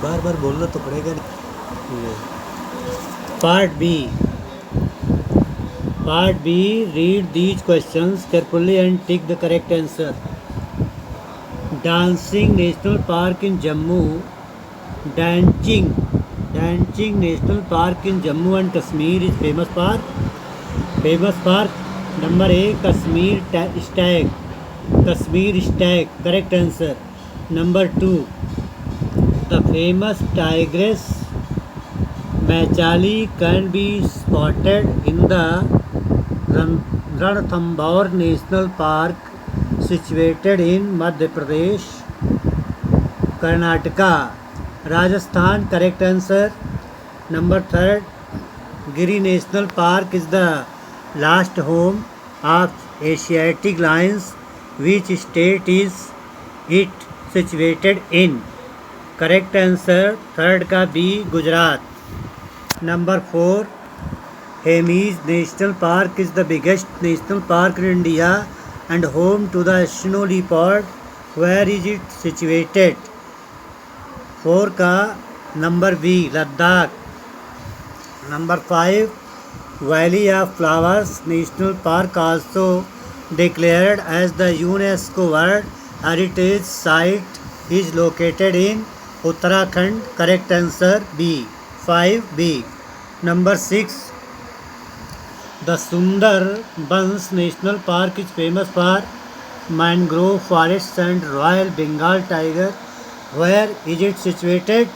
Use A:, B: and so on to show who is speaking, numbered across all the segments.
A: बार बार बोलना तो पड़ेगा नहीं।
B: Part B. Part B, read these questions carefully and tick the correct answer. Dancing National Park in Jammu. Dancing National Park in Jammu and Kashmir is famous park. Famous park. Number A, Stag. Kashmir Stag. Correct answer. Number 2, the famous tigress Machali can be spotted in the Ranthambore National Park situated in Madhya Pradesh, Karnataka, Rajasthan. Correct answer. Number 3, Giri National Park is the last home of Asiatic lions. Which state is it situated in? Correct answer third का B, Gujarat. Number 4, Hemis National Park is the biggest national park in India and home to the snow leopard. Where is it situated? 4 का number B, Ladakh. Number 5, Valley of Flowers National Park, also declared as the UNESCO World Heritage Site, is located in Uttarakhand. Correct answer B, 5B. Number 6, the Sundarbans National Park is famous for mangrove forests and Royal Bengal tiger. Where is it situated?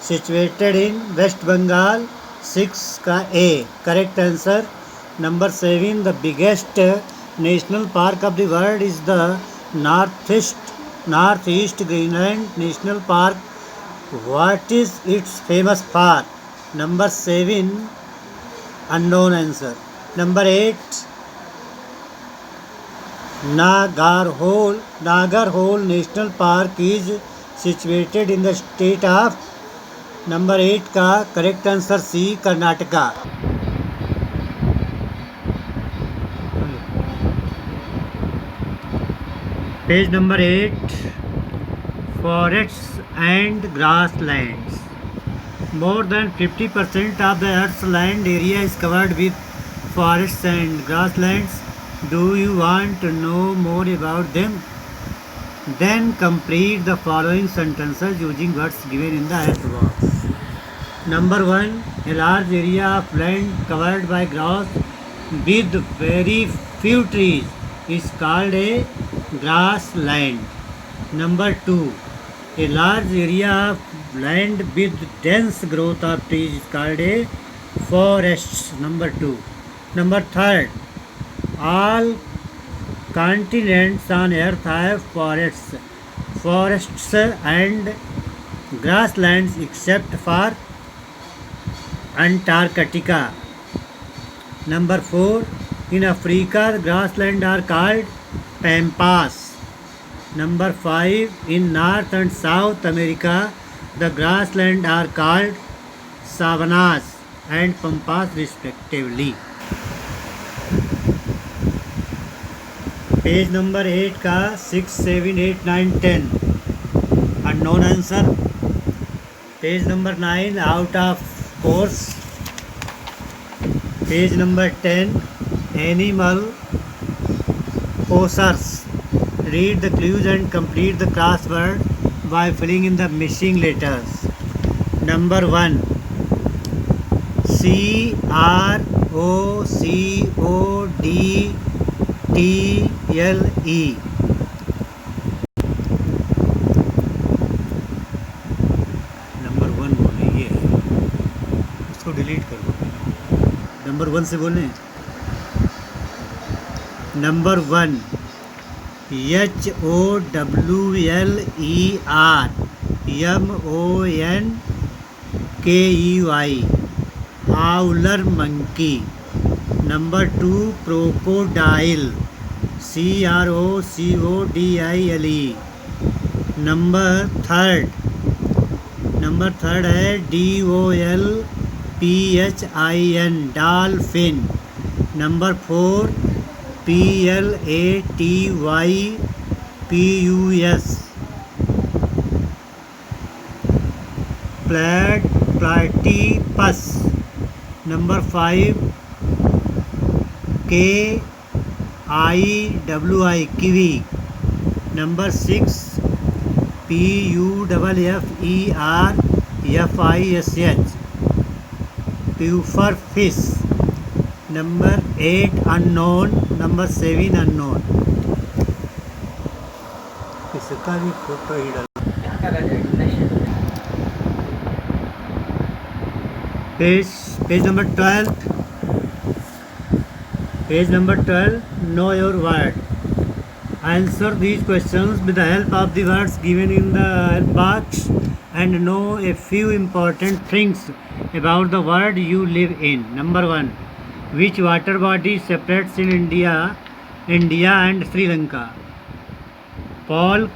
B: Situated in West Bengal. 6 का A. Correct answer. Number 7, the biggest national park of the world is the Northeast Greenland National Park. What is its famous for? Number 7, unknown answer. Number 8, Nagarhole National Park is situated in the state of. Number 8 का correct answer C, Karnataka. Page number 8, forests and grasslands. More than 50% of the Earth's land area is covered with forests and grasslands. Do you want to know more about them? Then complete the following sentences using words given in the answer box. Number 1, a large area of land covered by grass with very few trees is called a grassland. Number 2, a large area of land with dense growth of trees is called a forest. Number 2. Number 3, all continents on earth have forests and grasslands except for Antarctica. Number 4, in Africa the grasslands are called pampas. Number 5, in North and South America the grasslands are called savannas and pampas respectively. Page number 8 का 6, 7, 8, 9, 10 unknown answer. Page number 9, out of course. Page number 10, animal posers. Read the clues and complete the crossword by filling in the missing letters. Number 1, CROCODTLE. Number 1 बोले, ये उसको delete कर दो. Number 1 से बोले. Number 1, HOWLER MONKEY, howler monkey. Number 2, crocodile, CROCODILE. Number third है DOLPHIN, dolphin. Number 4, PLATYPUS. platypus. Number 5, KIWI, kiwi. Number 6, PUFFERFISH, pufferfish. Number 8, unknown. Number 7, unknown.
A: इसका भी फोटो ही डाल।
B: Page number 12. Page number 12. Know your word. Answer these questions with the help of the words given in the help box and know a few important things about the world you live in. Number 1. Which water body separates in India and Sri Lanka? Polk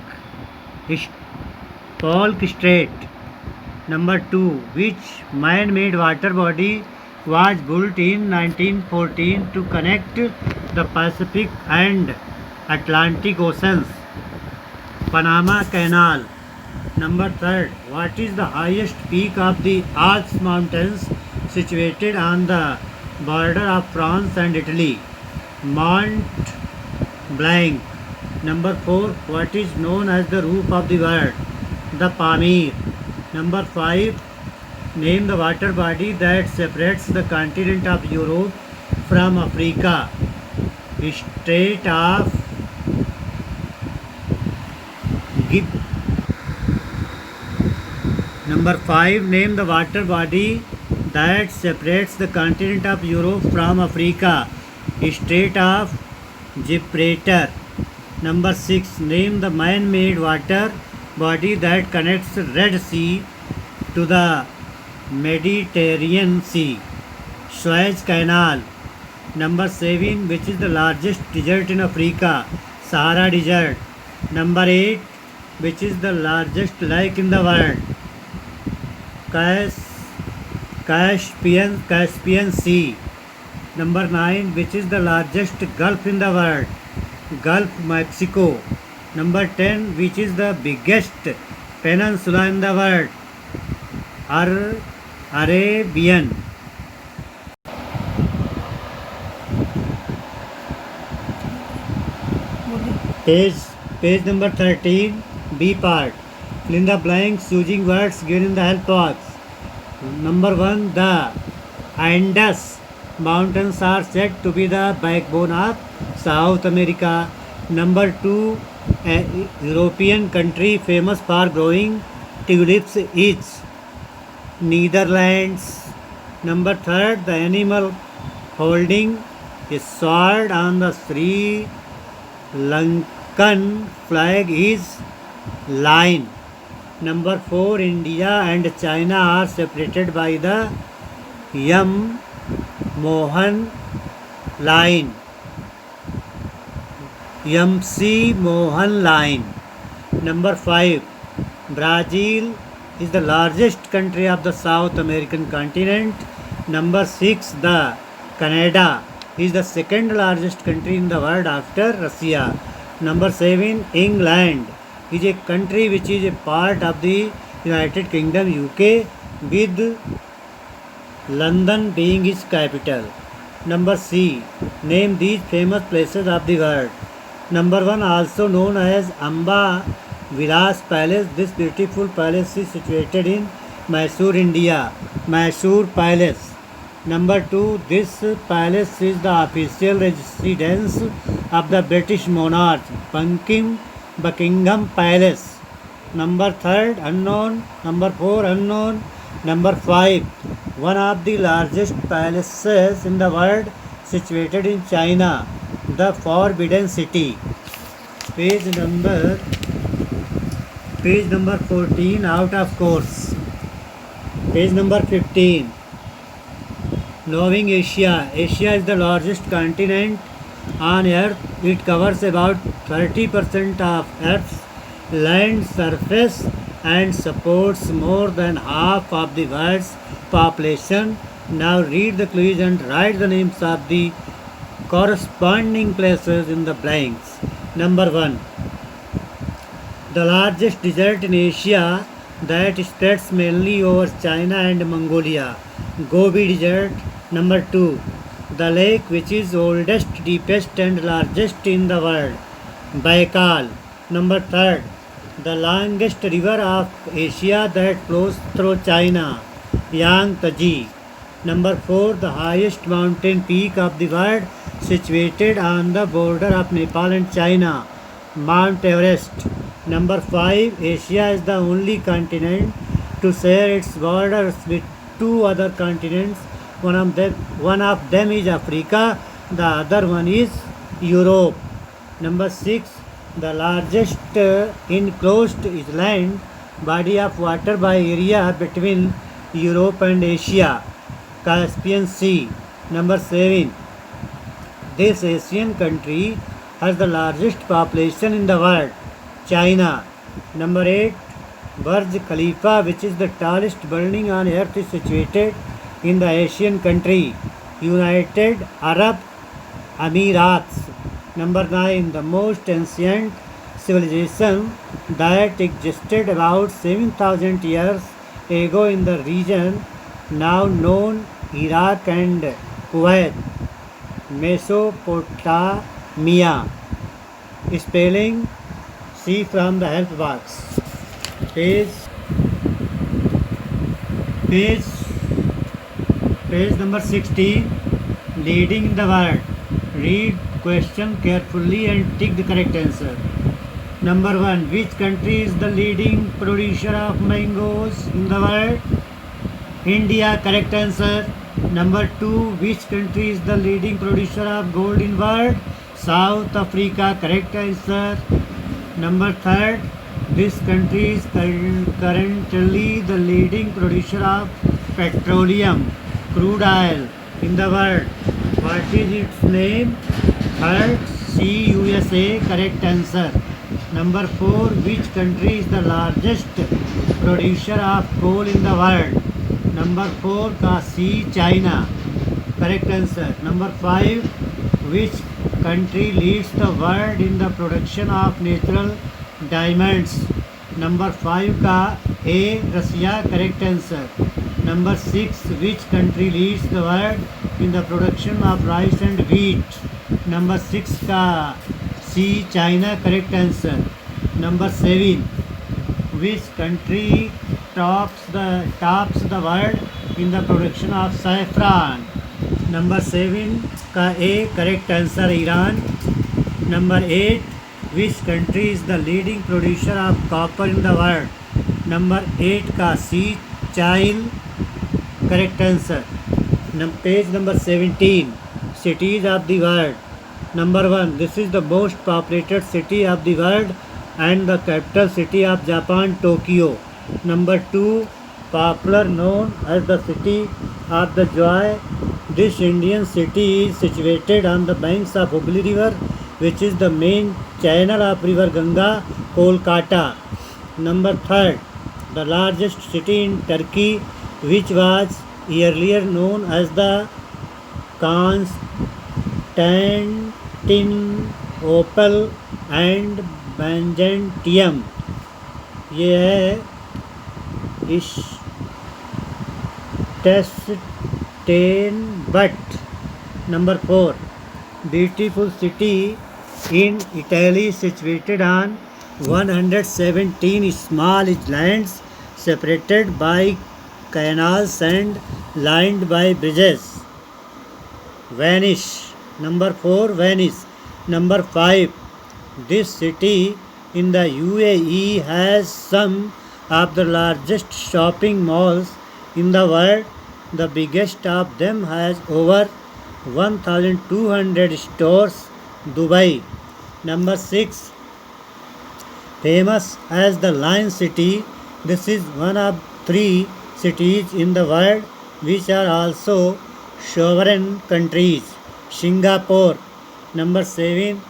B: Strait. Number 2. Which man-made water body was built in 1914 to connect the Pacific and Atlantic Oceans? Panama Canal. Number 3. What is the highest peak of the Alps mountains situated on the border of France and Italy? Mont Blanc. Number 4. What is known as the roof of the world? The Pamir. Number 5. Name the water body that separates the continent of Europe from Africa. Strait of Gibraltar. Number 5. Name the water body that separates the continent of Europe from Africa. Strait of Gibraltar. Number 6. Name the man-made water body that connects Red Sea to the Mediterranean Sea. Suez Canal. Number 7. Which is the largest desert in Africa? Sahara Desert. Number 8. Which is the largest lake in the world? Caspian Sea. Number 9. Which is the largest gulf in the world? Gulf Mexico. Number 10. Which is the biggest peninsula in the world? Arabian. Page number 13. B part. Fill in the blanks using words given in the help box. Number 1. The Andes Mountains are said to be the backbone of South America. Number 2. A European country famous for growing tulips is Netherlands. Number 3. The animal holding a sword on the Sri Lankan flag is lion. Number 4. India and China are separated by the Yam-Mohan line. Yamsi Mohan line. Number 5. Brazil is the largest country of the South American continent. Number 6. The Canada is the second largest country in the world after Russia. Number 7. England is a country which is a part of the United Kingdom UK, with London being its capital. Number C. Name these famous places of the world. Number 1. Also known as Amba Vilas Palace. This beautiful palace is situated in Mysore, India. Mysore Palace. Number 2. This palace is the official residence of the British monarch. Buckingham Palace. Number 3. Unknown. Number 4. Unknown. Number 5. One of the largest palaces in the world situated in China, the Forbidden City. Page number 14, out of course. Page number 15. Knowing Asia. Asia is the largest continent on earth. It covers about 30% of Earth's land surface and supports more than half of the world's population. Now read the clues and write the names of the corresponding places in the blanks. Number 1. The largest desert in Asia that spreads mainly over China and Mongolia. Gobi Desert. Number 2. The lake which is oldest, deepest and largest in the world. Baikal. Number 3. The longest river of Asia that flows through China. Yangtze. Number 4. The highest mountain peak of the world situated on the border of Nepal and China. Mount Everest. Number 5. Asia is the only continent to share its borders with two other continents. One of them is Africa, the other one is Europe. Number 6. The largest enclosed island body of water by area between Europe and Asia, Caspian Sea. Number 7. This Asian country has the largest population in the world, China. Number 8. Burj Khalifa, which is the tallest building on earth, is situated in the Asian country, United Arab Emirates. Number 9. The most ancient civilization that existed about 7,000 years ago in the region now known Iraq and Kuwait, Mesopotamia. Spelling, see from the help box. Page number 60. Leading in the world. Read question carefully and tick the correct answer. Number 1. Which country is the leading producer of mangoes in the world? India. Correct answer. Number 2. Which country is the leading producer of gold in world? South Africa. Correct answer. Number 3. This country is currently the leading producer of petroleum, crude oil in the world. What is its name? Third, USA. Correct answer. Number 4. Which country is the largest producer of coal in the world? Number 4 का C, China. Correct answer. Number 5. Which country leads the world in the production of natural diamonds? Number 5 का A, Russia. Correct answer. Number 6. Which country leads the world in the production of rice and wheat? Number 6 का C, China. Correct answer. Number 7. Which country tops the world in the production of saffron? Number 7 का A. Correct answer, Iran. Number 8. Which country is the leading producer of copper in the world? Number 8 का C, Chile. Correct answer. Page number 17. Cities of the world. Number 1. This is the most populated city of the world and the capital city of Japan, Tokyo. Number 2. Popular known as the city of the joy. This Indian city is situated on the banks of Hooghly River, which is the main channel of river Ganga, Kolkata. Number 3. The largest city in Turkey, which was earlier known as the Constantinople and Byzantium. ये है Istanbul. Number 4. Beautiful city in Italy, situated on 117 small islands separated by canals and lined by bridges. Venice. Number 4. Venice. Number 5. This city in the UAE has some of the largest shopping malls in the world. The biggest of them has over 1,200 stores. Dubai. Number 6. Famous as the Lion City. This is one of 3 cities in the world which are also sovereign countries. Singapore. Number 7.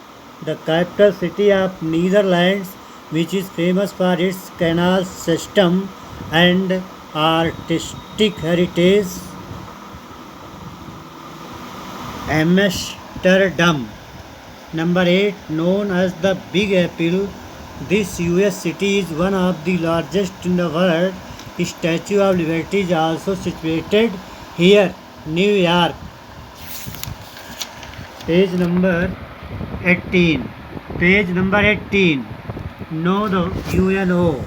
B: The capital city of Netherlands, which is famous for its canal system and artistic heritage. Amsterdam. Number 8. Known as the Big Apple This US city is one of the largest in the world. Statue of Liberty is also situated here, New York. Page number 18. Page number 18. Know the UNO.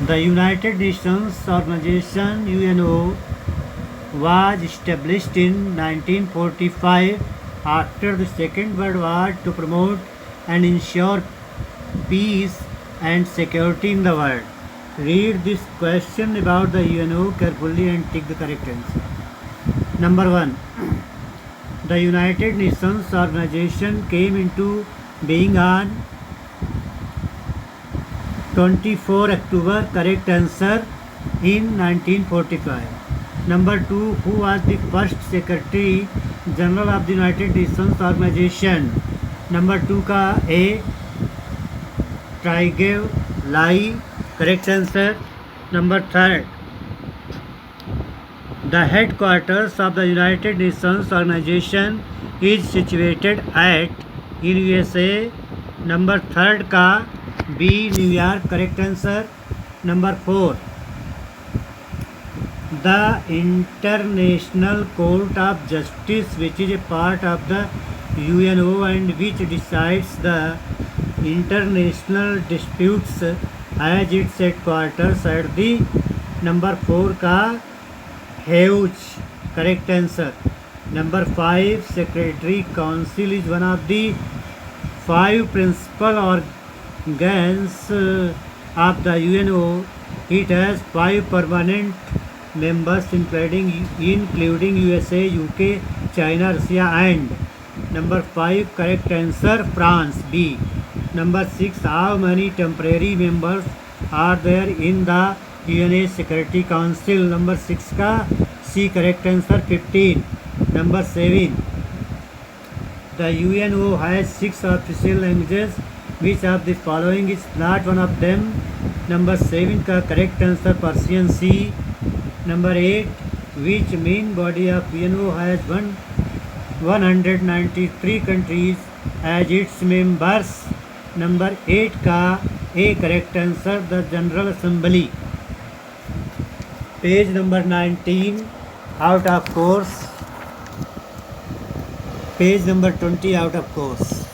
B: The United Nations Organization UNO was established in 1945 after the Second World War to promote and ensure peace and security in the world. Read this question about the UNO carefully and take the correct answer. Number 1. The United Nations Organization came into being on 24 October, correct answer, in 1945. Number 2. Who was the first Secretary General of the United Nations Organization? Number 2 का A. Trygve Lie, correct answer. Number 3. The headquarters of the United Nations Organization is situated at in USA. Number 3 का B. New York, correct answer. Number 4. The International Court of Justice, which is a part of the UNO and which decides the international disputes, has its headquarters at the number 4 का Hague, correct answer. Number 5. Secretary Council is one of the 5 principal organs of the UNO. It has 5 permanent members including USA, UK, China, Russia and number 5 correct answer France, B. Number 6. How many temporary members are there in the UN Security Council? Number 6 का C correct answer, 15. Number 7. The UNO has 6 official languages. Which of the following is not one of them? Number 7 का correct answer, Persian, C. Number 8. Which main body of UNO has 193 countries as its members? Number 8 का A correct answer, the General Assembly. Page number 19 out of course. Page number 20 out of course.